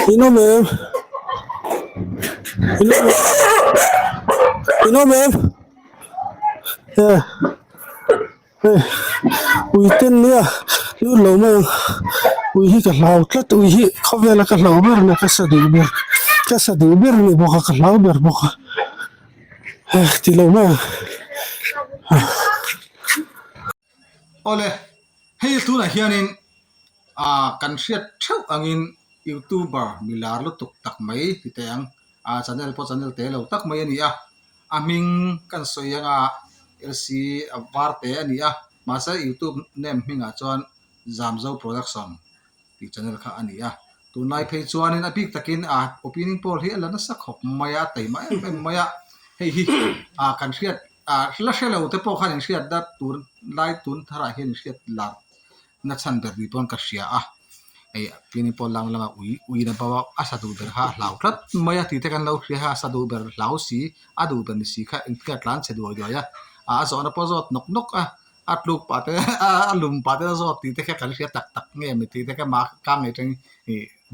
Ino ma'am. Ino ma'am. Yeah. Hey. Ui tên nữa. Lu lâu mà. Ui hi cả lâu tlat ui hi không về là cả lâu ber na ka sa du ber. Ka sa du ber ni boka ka lâu ber boka. Ti lâu mà. Ole hei tu na hianin kan hriat thau angin youtuber milar lu tuk tak mai ti teng channel te lo tak mai ani aming kan soyanga lc avarte ani masa youtube name minga chuan zamzo production ti channel kha ani tu nai phei chuanin apik takin opinion poll hi alana sakhop maya taima maya hei hi kan hriat la shelo te po khan hriat da tur lai tun thara hin hriat la na chan ber ri pon ka hria ai opinion poll lang ui na bawa asadu ber ha lau tlat maya ti te kan lo hria ha asadu ber lau si adu ber ni si kha in ka tlan che do ya zo na po zot nok atluk pa te alum pa te zot ti te kha kan hria tak nge mi ti te ka ma ka nge teng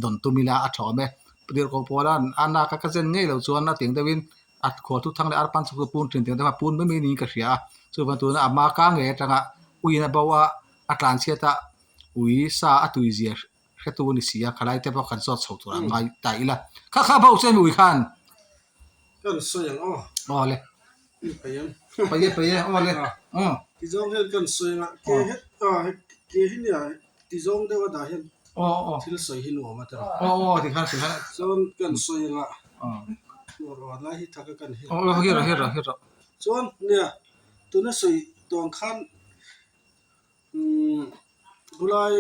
don tu mila a thome dir ko polan ana ka jen nge lo chuan na ting dewin at kho tu thang le ar pan chu pun tin ting da pun me ni ka hria chu ban tu na ama ka nge tanga ui na bawa atlan cheta ui sa atui zia khetu ni sia khalai te pa kan zot chho tu ngai taila kha bau chen ui khan Kan soyang ole payam. Paye ole Ti zong hen kan soyang ke hin ya ti zong de wa da hen. Til soy hin wa ma ta. Ti khan Zon kan soyang ro la hi thak kan hi. Hira Zon nia tu na soy tong khan bulai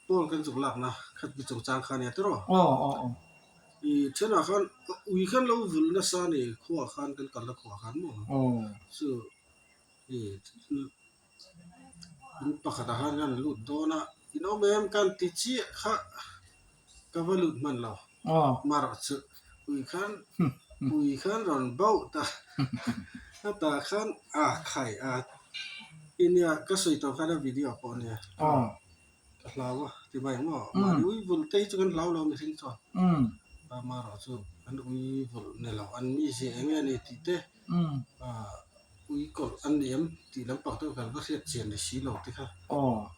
pol kan zuk lak na khat bi chung chang khan ya tro. I chena khan ui khan lo vul na sa ni khuwa khan kan la khuwa khan mo. So pakhat han kan lut do na ino mem kan ti chi kha ka valut man lo mar chu ui khan ron bau ta ta khan khai inia ka soi to khan video po ne ka lawa ti bai mo ma ui vul te chu kan law mi sing cho ba ma ro chu an ui vul ne lo an mi se nge ni ti te ui kol an niam ti lam pa to kan ba riat chen ni si lo ti kha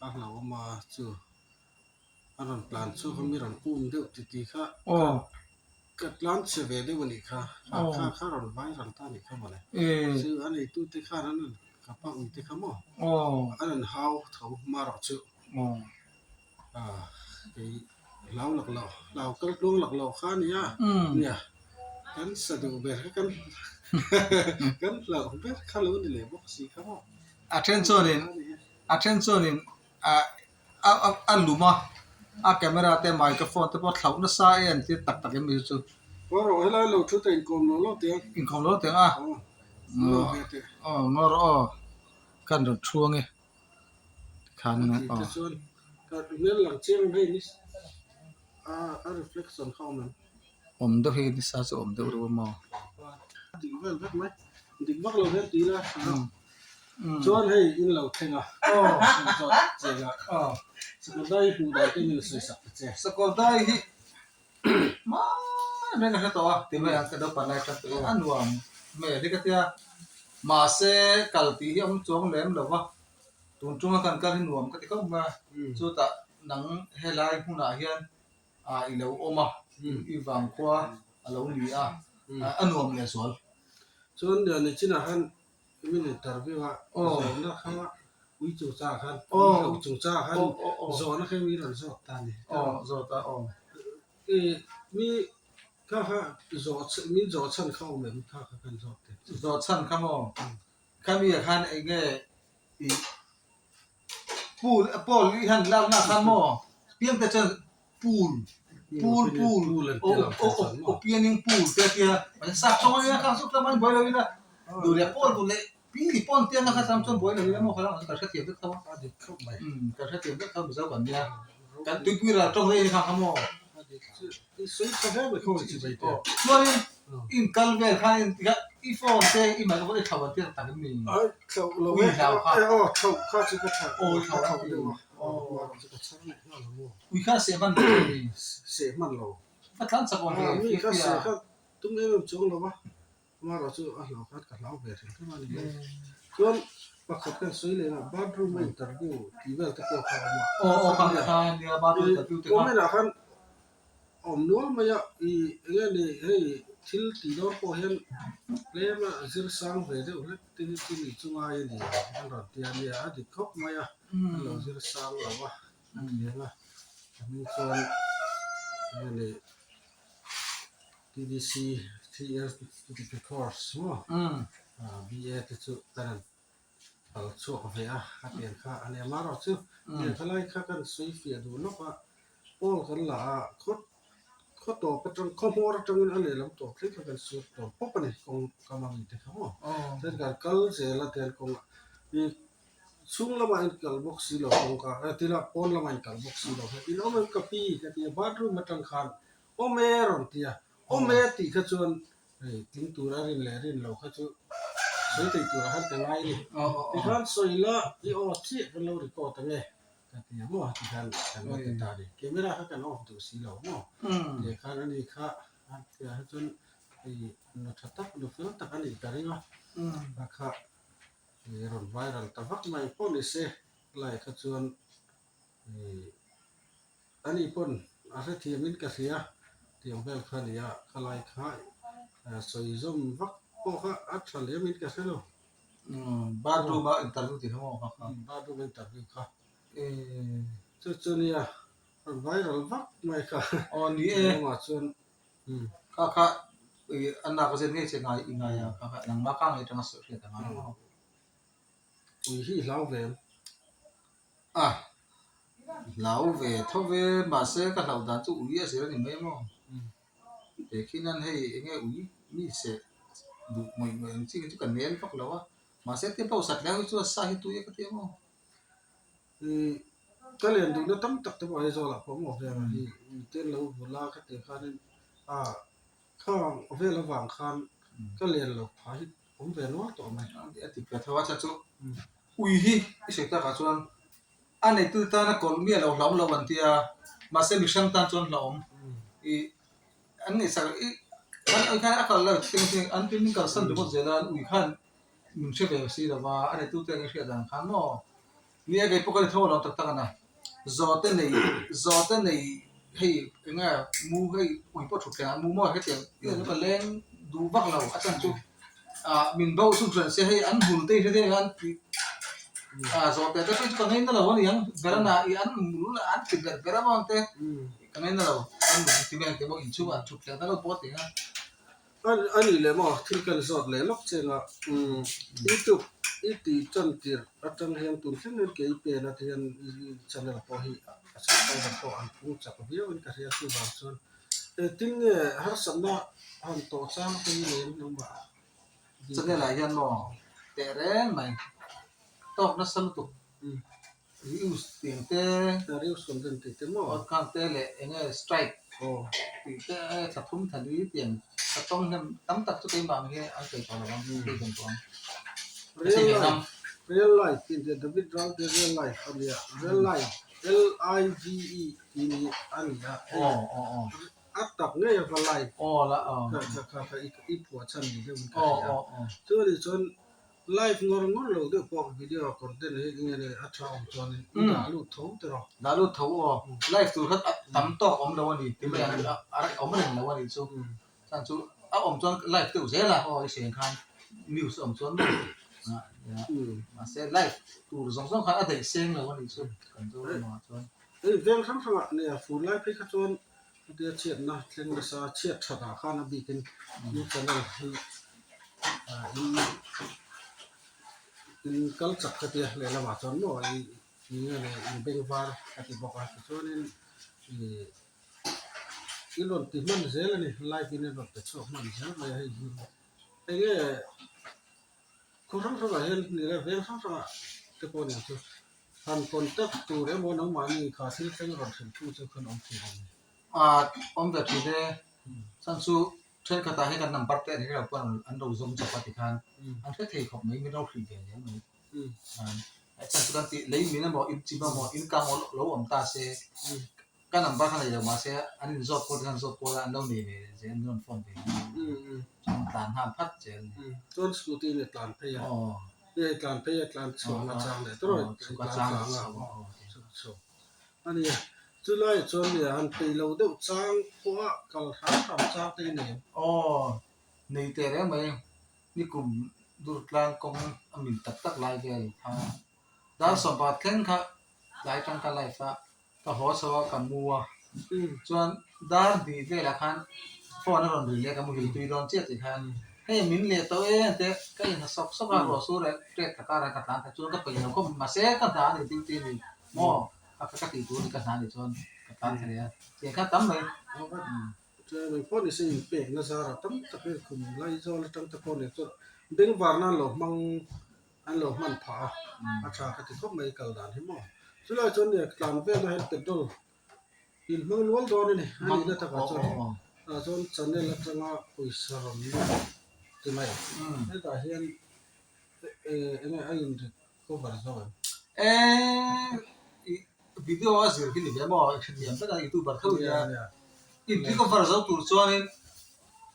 a lawa ma chu aron plan chu kan mi ron de ti kha ka plan se ve de wani kha ron bai ron ta ni kha ma le chu an ei tu te kha ran ka pa ui te kha mo an how thau ma ro chu cái lao cái luông lọc lọc kha ni nia kan sa du ber kan la ber kha lo ni le bo si kha mo attention in luma camera te microphone te po thlau na sa en ti tak mi chu ro hela lo thu te kom lo te in kom lo te ngor kan ron thuang e khan na ka ne lang cheng dei ni reflection kha man do he ni sa so do ro ma ti vel vet mai ti bak lo he ti la chuan hei in lo thenga zot chenga so dai hu dai te ni se sak che so dai hi ma ne na to ti me ka do pa lai ta te anwam me ri ka tia ma se kalti hi am chong lem lo wa tun chung kan nuam ka ti ko ma chu ta nang helai huna hian I lo oma I wang kwa alo ni anuam le sol chon de ni china han min interview na kha ui chu cha khan chu cha khan zo na khe mi ran zo ta ni zo ta mi kha mi zo chan kha me kha kan zo te zo chan kha mo kami khan ai nge I pool li han la na khan mo piang ta chen pool opening pool te tia man sa chong ya ka su ta man boy lo ina du le pool du le pi pon te na ka sam chon boy lo ina mo khala ka sa tiam ta ma a de khop mai ka sa tiam ta ba za ban ya kan tu pi ra chong le ka mo soi ka ha be ko chi bai te no in kalvel khan in I phone te I ma ko thaw te ta ni lo kha chi ka tha thaw มาจะกระชั้นเนี่ยนั่นโม อุยค่าเสียมัน เสมันเรา ถ้าท่านสักวัน มีก็เสก็ตุ้มเอ็มจงเราวะมาเราจะเราคัดกับเราเบียร์ถึงมานี่ส่วนปกติสวยเลยนะบ้านรูมอินเตอร์วิวที่เวลตะเกียบเขามา โอ้คำทานเนี่ยบ้านรูมอินเตอร์วิวแต่ ผม ว่า ไม่นะคันอมนัวมาอย่านี่ให้ทิลตีดอกพอเห็นเลยมาซื้อสังเวเดอร์ที่จุงไงนี่อันนั้นที่อันนี้อดีตครบมาอย่าเราซื้อสังเราวะเนี่ยนะมีส่วนนี่ TDC 3 years to course มั้งBA ที่สุดตอนนั้นเอาช่วงไปหัดเรียนค่ะอันนี้มาเราชื่อเรียนอะไรค่ะกันสวยเฟียดูนกว่าโอ้กันละเขาตอบไปตรงข้อมูลตรงนั้นเลยลำตัวคลิกกันสุดตัวพบนี่คงกำลังอยู่ที่เขาเช่นกันกัลเจลเทลคงมีซุ่มละมันกัลบ็อกซี่เราคงก็ที่ละปอนละมันกัลบ็อกซี่เราที่น้องมันก็ปีที่บ้านรูมมาตั้งคันโอเมรอนที่โอเมติเขาชวนทิ้งตัวรินเลรินเราเขาชวนสวยติดตัวหันแต่ไงนี่ที่บ้านสวยละที่ออที่กันเราดีกว่าตั้งไงก็ที่มั่วที่กันมาติดตาดิเกมไม่ได้เขากันออกตัวสีเรามั่วเดี๋ยวข้านี่ข้าที่เขาชวนนักทักดูฟิลตักอันนี้กันนี่วะข้ารอนไวรัลแต่วักไม่พ้นเลยเสียไล่เขาชวนอันนี้พ้นอะไรที่มินก็เสียที่องค์เบลคันยาขลายขายสวยจมวักพวกอัตราเลี้ยมินก็เสียแล้วบ้านรูมอินเตอร์วิวที่เขาบอกครับบ้านรูมอินเตอร์วิวค่ะจุดนี้ไวรัลวักไม่ค่ะอ๋อนี่มาชวนค่ะอันนั้นก็จะเนี่ยจะไงอีกไงค่ะหลังมาข้างไอ้ตรงนั้นสุดเลยแต่งั้นที่ลาวเวมลาวเวทเวมาเสกลาวดันจูอุ้ยเสียนี่ไม่มั้งแต่ที่นั่นให้เงี้ยอุ้ยมีเสดูไม่จริงๆกันเนี่ยพวกเราว่ามาเสกที่เราสัตว์แล้วจู่สาเหตุยังก็เที่ยวมั้งก็เรียนดูแล้วตั้งตักตัวไอ้โซล่ะผมบอกเลยว่าที่เต้นแล้วเวลาก็เตะคันข้างเวลาว่างคันก็เรียนแล้วพายผมเรียนว่าต่อไหมติดกับทว่าจะจู่อุ้ยที่เสกตากับส่วนอันนี้ตัวตานะกอลมีเราล้อมเราวันที่มาเสกมิชชั่นตันส่วนล้อมอันนี้สักอันไอ้ข้าก็เราจริงๆอันที่นี่ก็สั่นดูว่าเจริญอุ้ยข้านมันเชื่อแบบสิแล้วว่าอันนี้ตัวเองเชื่อดังข้างนอกนี่ไอ้พวกเราทั่วเราตักกันนะจอดเนี่ยให้ยังไงมูให้อุ้ยพอถูกแก่มูมั่วให้เตียงนี่ก็เล่นดูบักเราอาจารย์จู่มินเบาสุดเลยเสียให้อันหุ่นเตะให้ได้อันจอดแต่ถ้าเป็นคนไหนนั่นเราวันยังเบรน่ะอันมูละอันติดเบรน่ะมันเตะคนไหนนั่นเราอันที่เป็นเตะบอกอินชูอันถูกแก่นั่นเราปวดเองอันนี้เลยมั้งที่กันสอดเลยล็อกเชงYouTubeอีตีจันทีอาจารย์เฮียนตุนเส้นเงินเกี่ยเป็นอาจารย์ช่างพอฮีอาจารย์ไปกับพ่ออันพุ่งจับเบี้ยวันก็เรียกที่บ้านส่วนทิ้งหาสัปดาห์อันโตสามปีเลยน้องบ่าวจะได้หลายยันมั้งแต่แรงไหมตอกนัสลุตุริวส์ติงเตริวส์คนเดินติดมั้งอันข้างเตเลยเองสไตร์ติงเตสับทุ่มทันทีเตียงสับต้องทำตั้มตักสุดที่บางทีอันเกิดอะไรบ้างที่เป็นตัวreal life in the David Round real life alia real life LIVE ini alia atak nge ya fa life la ka i phua chan ni de mun ka ya so ri chon live ngor lo de po video content he nge ne atham chon ni da lu tho te ro live tu khat tam to om lo ni ti ba ara om ren lo ni so san chu om chon live tu je la ho sian khan news om chon mà sẽ live tu giống khá là để xem là con đi xuân cần tôi mà xuân ven khám phá nè full live cái khát xuân dia chiết na lên là sa chiết thật à khá là bị cái như thế này in kal chặt cái tia lên là mà xuân nó như này in bên var cái bọc cái xuân nên cái luật thì mình dễ là này live cái luật để cho mình dễ mà hay gì cáiคนทั้งสองเห็นนี่แหละเวียงทั้งสองตะโกนอย่างที่ท่านคนตักตัวเรื่องมันน้องมานี่ขาที่เส้นรถถึงผู้เจ้าคนองค์ที่นั่นอมแบบที่เด้สันสูเทรนคาตาให้กันนำปัตเตอร์ที่เราพูดอันเราจงจับปฏิคันอันที่เทขอบไม่เราฟรีเดียวเนี่ยมัน ไอ้ฉันสุดที่เลยมีนะบอกอินจิมาบอกอินกามเราอมตาเสกันนำบ้านอะไรมาเสอันนี้จบคนกันจบคนอันเราเนี่ยเจนนนฟอนไปจนตานห้ามพัดเจนจนสกูตีเนี่ยตานพยาเนี่ยตานพยาตานสองอาจารย์เลยตลอดตานสองอ่ะอันนี้จุดเลยจนเนี่ยอันไปเราเดือดจางเพราะว่าเขาทำจางตีเนี่ยในแต่แล้วไหมนี่กลุ่มดูกลางกองอมินตักลายเดียวฮะดาวสมบัติเข่งค่ะหลายจังกันหลายฟ้าก็หัวสวากับมัวจนดาร์ดีเวลาคันฟอนรอนดีเลยกับมือตุยรอนเจ็ดอีกคันให้มินเลตัวเองแต่ก็ยังสกรอสู้เลยเรียกตะการกันตานแต่จนก็ไปยังก็มาเสกันดานี่จริงๆมอปกติตัวนี่กันดานี่จนกันตานเสียเสียค่าตั้มเลยจะเป็นคนที่สิ่งเปลี่ยนนะซาร์ตั้มตะเกียบคุมไล่โซ่ตั้มตะคนเนี่ยจนเด้งวาร์นั่นหรอมังอันหรอมันผาอาชาคติก็ไม่กระดานให้หมอสุดท้ายจนเนี่ยกลางเวลาให้เป็นตัวอินมันล้วนตัวนี่อันนี้นะตะกันจนจันเนี่ยละจังอ่ะอุยสารมีที่ไหนนี่ตาเห็นเนี่ยไอ้ยินก็บาร์โซ่วิดีโอว่าสิ่งที่นี่แบบว่าเขียนไปในยูทูบเท่านี้อินที่ก็บาร์โซ่ตัวส่วน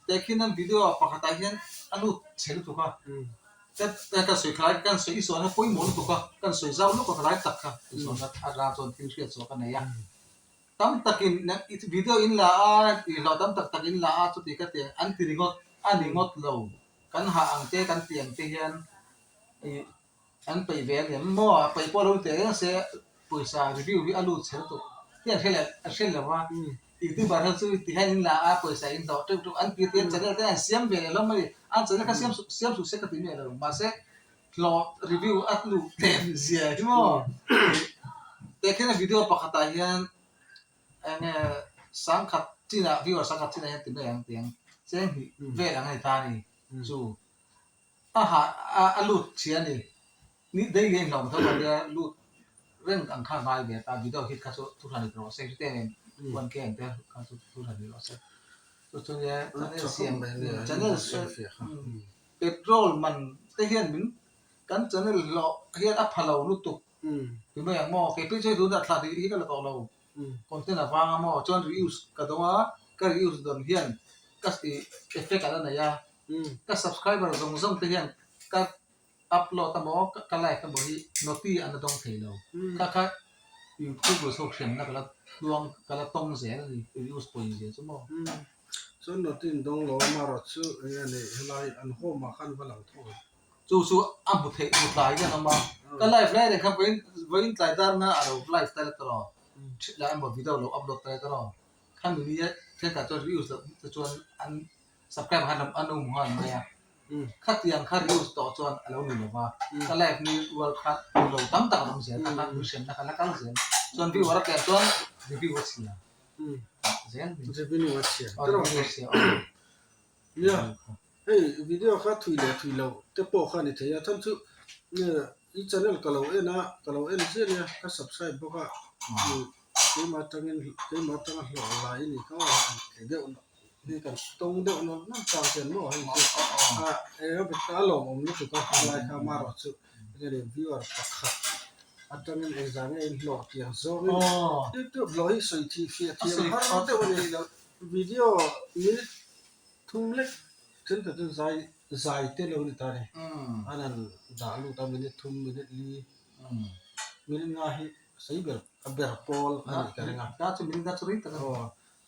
แต่ที่นั่นวิดีโอปกติเห็นอันนู้นเสร็จทุกข์แต่ก็สวยคล้ายกันสวยส่วนนั้นคุยหมดทุกข์กันสวยเจ้าลูกก็คล้ายตักค่ะส่วนนั้นอาราจนที่เชื่อส่วนกันเนี่ยตั้มตักินเนี่ยวิดีโออินละเราตั้มตักินละจุดที่ก็เตียอันที่งดอันนี้งดเรากันหาอังเจกันเตียงเตียนอันไปเวรเนี่ยมั่วไปพอเราเตียงเสียปุยซารีวิววิอาลูเสร็จตัวที่เช่นเลยว่าอีกที่บาร์เขาซื้อที่ให้อินละปุยซาอินต่อทุกอันที่เตียนจะได้เสียมเวรแล้วไม่อันจะได้ก็เสียมสุดเสียก็ตีเนี่ยเรามาเสียรอรีวิวอัตลูเต็มเสียใช่ไหมแต่แค่ในวิดีโอปกติเห็นอันนี้สังกัดที่น่ะวิวสังกัดที่น่ะเห็นตีเนี่ยอย่างเตียงเสียงเวรอะไรตานี่จู่ลูเชียนี่ได้เรียนลองเท่าไหร่ลูเรื่องอังคารมาเบียตาวิดีโอคิดข้าทุกท่านนี่เราเซ็งที่เต้นวันเก่งแต่ข้าทุกท่านนี่เราเซ็งตัวนี้เสียงจะเนี่ยเปโตรมันได้เห็นมิ้นกันจะเนี่ยเราเห็นอัพเราลุตุกคือไม่อย่างมอเก็บช่วยดูดัดขาดที่ก็เราต่อเราคนที่น่ะฟังมอจนรีวิวก็ต้องว่าก็รีวิวโดนเห็นก็สิเอฟเฟกต์อะไรนะยาก็ subscriber ส่งที่เห็นก็อัพโหลดตามบอกก็ไลค์ตามบอกที่โนตี้อันนั้นต้องเทเราก็อยู่ทุกบริษัทเช่นนั้นก็แล้วดวงก็แล้วต้องเสียเลยรีวิวสปอยเสียสมองส่วนโนตี้ต้องรอมารอชื่อเนี่ยเฮลัยอันโฮมาขันฝรั่งทอดจู่อันบุตรกันนะมาก็ไลฟ์เลยครับวันไลฟ์ได้นะเราไลฟ์ได้ตลอดแล้วอันบอกวิดีโอเราอัพโหลดได้ตลอดขั้นนี้เช่นกับจนรีวิวจะชวนอันsubscribe อันนู้นหัวเนี่ยคัดยังคัดรีวิวต่อจนเราหนึ่งว่าก็ไลฟ์นี้ว่าคัดเราตั้งต้องเสียตั้งดูเสียตั้งแล้วเสียจนพี่ว่าเราแก่จนรีวิวเสียเสียรีวิวเสียตลอดเสียเนี่ยวิดีโอคัดถุยเราแต่พอคันนี้เทียท่านชุเนี่ยอีช่องก็เราเสียเนี่ยก็ subscribe บอกว่าที่มาตั้งหลายนี่เขาเดี๋ยวนี่กันตรงเดี๋ยวนั่นต่างกันเนาะให้เป็นตาหลงนี่คือก็ไลค์เข้ามารอสุดเนี่ยวิวปักขัดอันนั้นเองจะเนี่ยหลอกที่จะส่งนี่ตัวบล็อกสุดที่เฟียที่ฮาร์ดวันนี้วิดีโอมินิทุ่มเล็กถึงแต่ถึงใจเต้นเราเนี่ยตาเนี่ยอันนั้นดาลูตามินิทุ่มมินิลีมินิง่ายใช่แบบพอลอันนี้กันง่ายถ้าจะมินิthat's right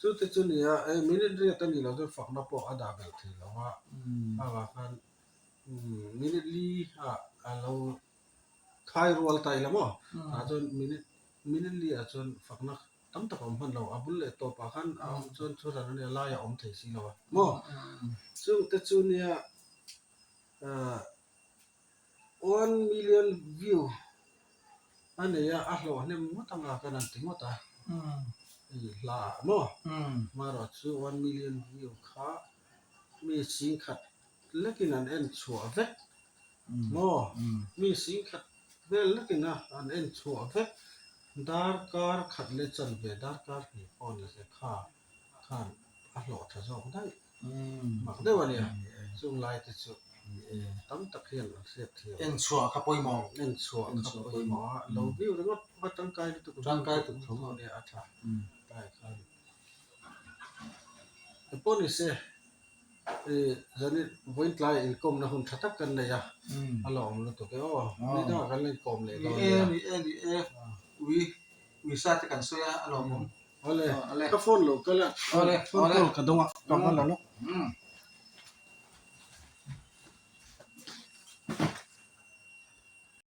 สุดที่นี่มินิเรียตันนี่เราจะฝังนับพออันดับแบบที่เราว่ากันมินิลีเราทายรัวไตละมั้งจนมินิลีจนฝังนักตั้งแต่ผมพันเราบุลเลตตัวปะกันจนสุดท้ายเนี่ยลายอมเทสิเรามั้งซึ่งที่นี่1 million view อันนี้เราเนี่ยมันตั้งกันนั่นถึงว่าตาลาโมมารอดซื้อ1 million view ค่ะมีสิ่งขัดเล็กนั่นเอ็นชัวเวกโมมีสิ่งขัดเวลเล็กนั่นอันเอ็นชัวเวกดาร์การขัดเลจันเวดาร์การนี่พอเนี่ยจะข้านหลอดจะส่งได้มากได้วันนี้ส่งไลน์ที่สุด ตั้งตะเคียนเสียเทีย เอ็นชัวขับปอยมอง เล่นชัวครับไปหมอเราวิวแล้วก็ว่าตั้งกายตุกตั้งกายตุกทั้งหมดเนี่ยอาจารย์ได้ครับแต่พวกนี้เสียจะนี่วันไลน์กรมนะคุณทักกันเลยอ่ะฮัลโหลมันตัวเกี่ยวนี่น่ากันเล่นกรมเลยเราเนี่ยวีซ่าจะกันเสียอารมณ์ผมเอาเลยก็โฟนโลก็แล้วโฟนโลกระดงอ่ะกำมันแล้วเนาะ